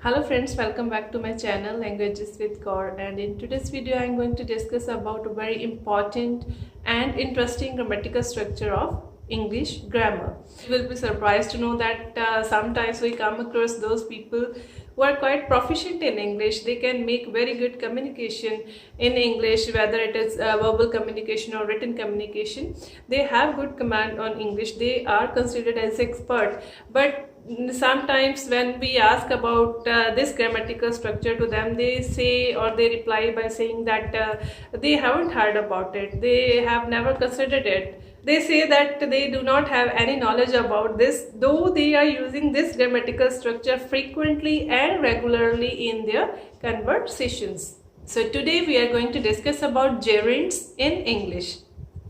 Hello friends, welcome back to my channel Languages with Kaur, and in today's video I am going to discuss about a very important and interesting grammatical structure of English grammar. You will be surprised to know that sometimes we come across those people who are quite proficient in English. They can make very good communication in English, whether it is verbal communication or written communication. They have good command on English. They are considered as expert, but sometimes when we ask about this grammatical structure to them, they say or they reply by saying that they haven't heard about it, they have never considered it. They say that they do not have any knowledge about this, though they are using this grammatical structure frequently and regularly in their conversations. So today we are going to discuss about gerunds in English.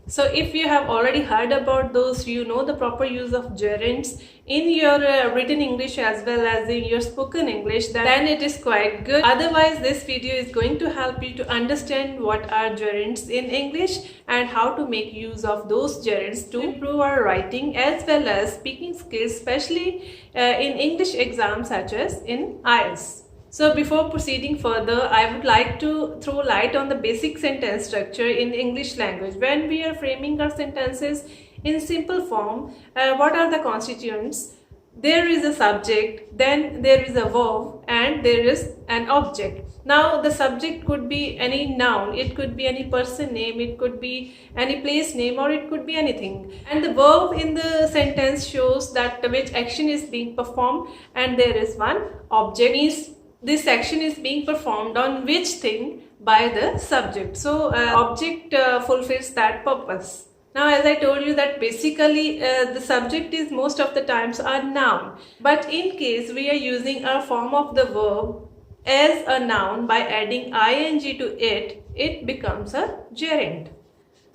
So if you have already heard about those, you know the proper use of gerunds in your written English as well as in your spoken English, then it is quite good. Otherwise, this video is going to help you to understand what are gerunds in English and how to make use of those gerunds to improve our writing as well as speaking skills, especially in English exams such as in IELTS. So before proceeding further, I would like to throw light on the basic sentence structure in English language. When we are framing our sentences in simple form, what are the constituents? There is a subject, then there is a verb, and there is an object. Now the subject could be any noun, it could be any person name, it could be any place name, or it could be anything. And the verb in the sentence shows that which action is being performed, and there is one object, means this action is being performed on which thing by the subject. So object fulfills that purpose. Now, as I told you that basically the subject is most of the times a noun, but in case we are using a form of the verb as a noun by adding ing to it, it becomes a gerund.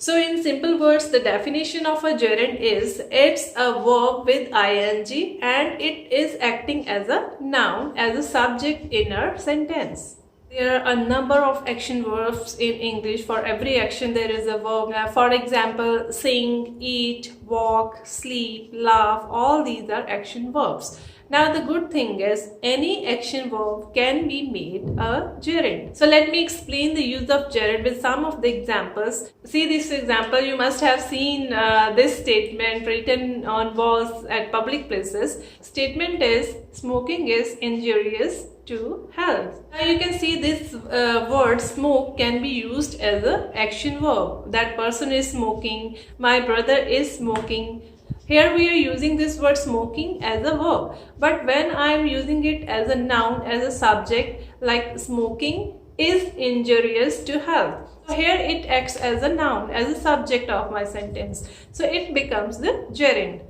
So in simple words, the definition of a gerund is it's a verb with ing and it is acting as a noun, as a subject in a sentence. There are a number of action verbs in English. For every action there is a verb. For example, sing, eat, walk, sleep, laugh, all these are action verbs. Now the good thing is any action verb can be made a gerund. So let me explain the use of gerund with some of the examples. See this example, you must have seen this statement written on walls at public places. Statement is smoking is injurious to health. Now you can see this word smoke can be used as an action verb. That person is smoking, my brother is smoking. Here we are using this word smoking as a verb, but when I am using it as a noun, as a subject, like smoking is injurious to health. So here it acts as a noun, as a subject of my sentence. So it becomes the gerund.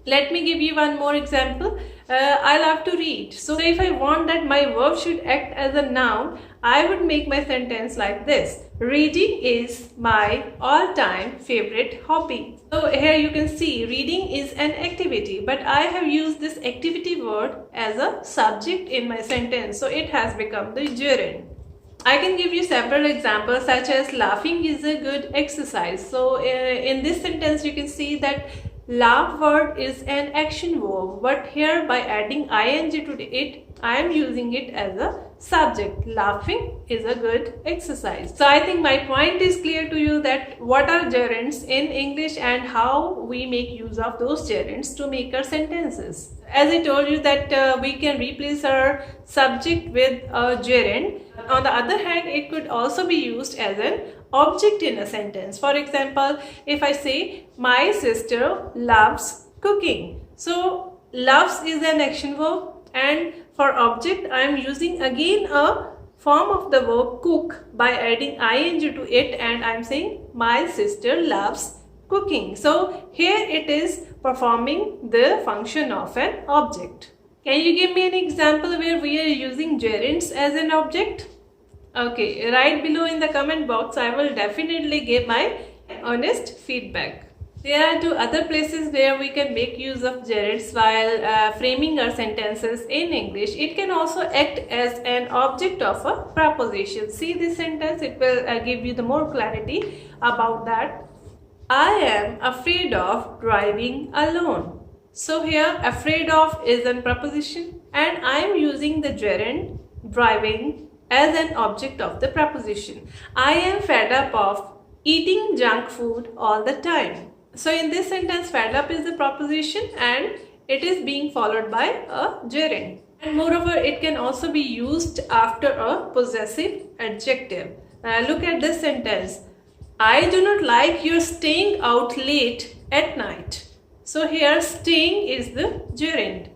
Let me give you one more example. I love to read. So if I want that my verb should act as a noun, I would make my sentence like this. Reading is my all-time favorite hobby. So here you can see reading is an activity, but I have used this activity word as a subject in my sentence. So it has become the gerund. I can give you several examples such as laughing is a good exercise. So in this sentence you can see that laugh word is an action verb, but here by adding ing to it, I am using it as a subject. Laughing is a good exercise. So I think my point is clear to you that what are gerunds in English and how we make use of those gerunds to make our sentences. As I told you that we can replace our subject with a gerund. On the other hand, it could also be used as an object in a sentence. For example, if I say my sister loves cooking. So loves is an action verb, and for object I am using again a form of the verb cook by adding ing to it, and I am saying my sister loves cooking. So here it is performing the function of an object. Can you give me an example where we are using gerunds as an object? Okay, right below in the comment box, I will definitely give my honest feedback. There are two other places where we can make use of gerunds while framing our sentences in English. It can also act as an object of a preposition. See this sentence, it will give you the more clarity about that. I am afraid of driving alone. So here afraid of is a preposition. and I am using the gerund driving as an object of the preposition. I am fed up of eating junk food all the time. So in this sentence, fed up is the preposition and it is being followed by a gerund. And moreover, it can also be used after a possessive adjective. Look at this sentence. I do not like your staying out late at night. So here staying is the gerund.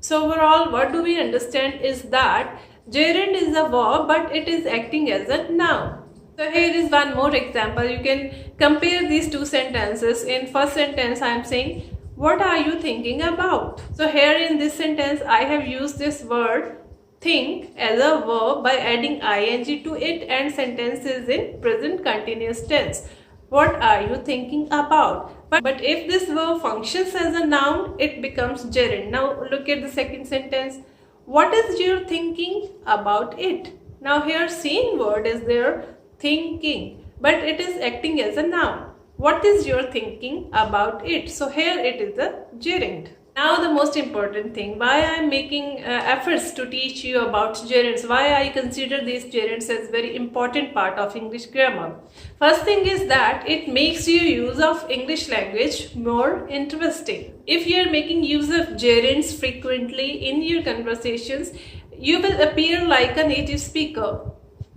So overall, what do we understand is that gerund is a verb but it is acting as a noun. So here is one more example. You can compare these two sentences. In first sentence, I am saying, what are you thinking about? So here in this sentence, I have used this word think as a verb by adding ing to it, and sentence is in present continuous tense. What are you thinking about? But if this verb functions as a noun, it becomes gerund. Now look at the second sentence. What is your thinking about it? Now here same word is there, thinking, but it is acting as a noun. What is your thinking about it? So here it is a gerund. Now the most important thing, why I am making efforts to teach you about gerunds, why I consider these gerunds as very important part of English grammar. First thing is that it makes your use of English language more interesting. If you are making use of gerunds frequently in your conversations, you will appear like a native speaker.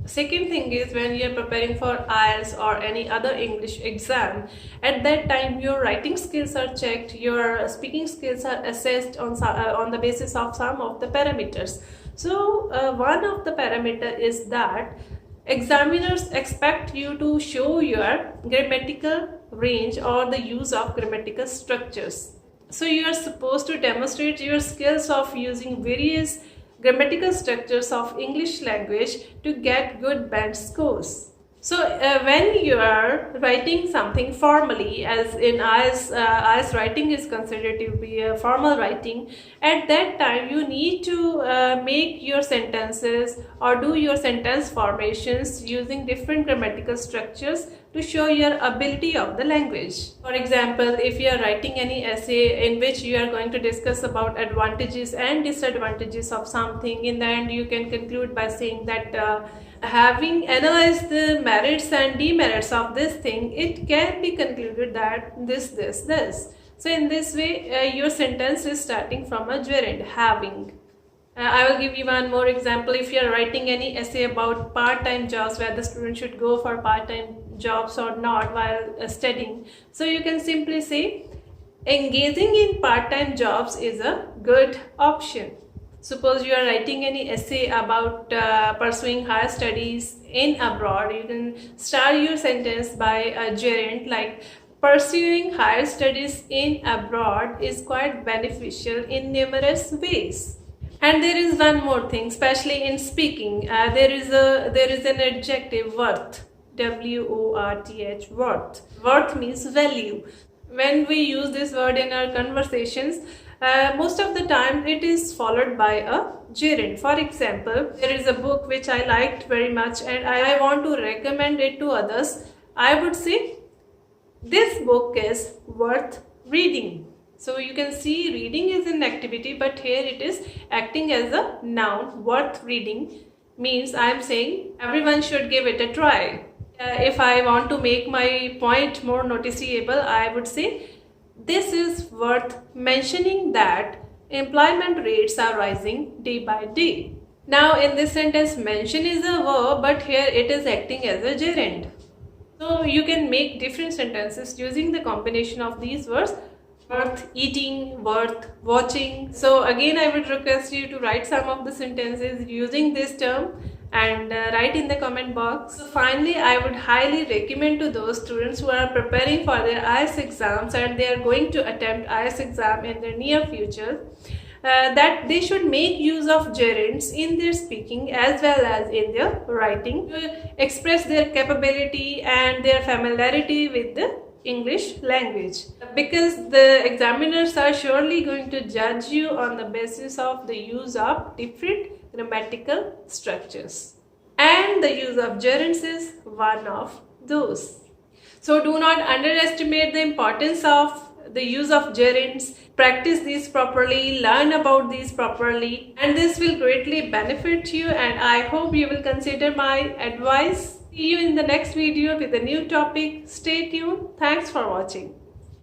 Second thing is, when you are preparing for IELTS or any other English exam, at that time your writing skills are checked, your speaking skills are assessed on the basis of some of the parameters. So one of the parameter is that examiners expect you to show your grammatical range or the use of grammatical structures. So you are supposed to demonstrate your skills of using various grammatical structures of English language to get good band scores. So when you are writing something formally, as in IELTS writing is considered to be a formal writing, at that time you need to make your sentences or do your sentence formations using different grammatical structures to show your ability of the language. For example, if you are writing any essay in which you are going to discuss about advantages and disadvantages of something, in the end you can conclude by saying that having analyzed the merits and demerits of this thing, it can be concluded that this. So in this way, your sentence is starting from a gerund, having. I will give you one more example. If you are writing any essay about part-time jobs, where the student should go for part-time jobs or not while studying, so you can simply say, engaging in part-time jobs is a good option. Suppose you are writing any essay about pursuing higher studies in abroad, you can start your sentence by a gerund like, pursuing higher studies in abroad is quite beneficial in numerous ways. And there is one more thing, especially in speaking, there is an adjective, worth, W-O-R-T-H, worth. Worth means value. When we use this word in our conversations, most of the time it is followed by a gerund. For example, there is a book which I liked very much and I want to recommend it to others. I would say, this book is worth reading. So you can see reading is an activity, but here it is acting as a noun. Worth reading means I am saying everyone should give it a try. If I want to make my point more noticeable, I would say, this is worth mentioning that employment rates are rising day by day. Now in this sentence, mention is a verb, but here it is acting as a gerund. So you can make different sentences using the combination of these words, worth eating, worth watching. So again, I would request you to write some of the sentences using this term and write in the comment box. So finally, I would highly recommend to those students who are preparing for their IELTS exams and they are going to attempt IELTS exam in the near future, that they should make use of gerunds in their speaking as well as in their writing to express their capability and their familiarity with the English language, because the examiners are surely going to judge you on the basis of the use of different grammatical structures, and the use of gerunds is one of those. So do not underestimate the importance of the use of gerunds, practice these properly, learn about these properly, and this will greatly benefit you, and I hope you will consider my advice. See you in the next video with a new topic. Stay tuned. Thanks for watching.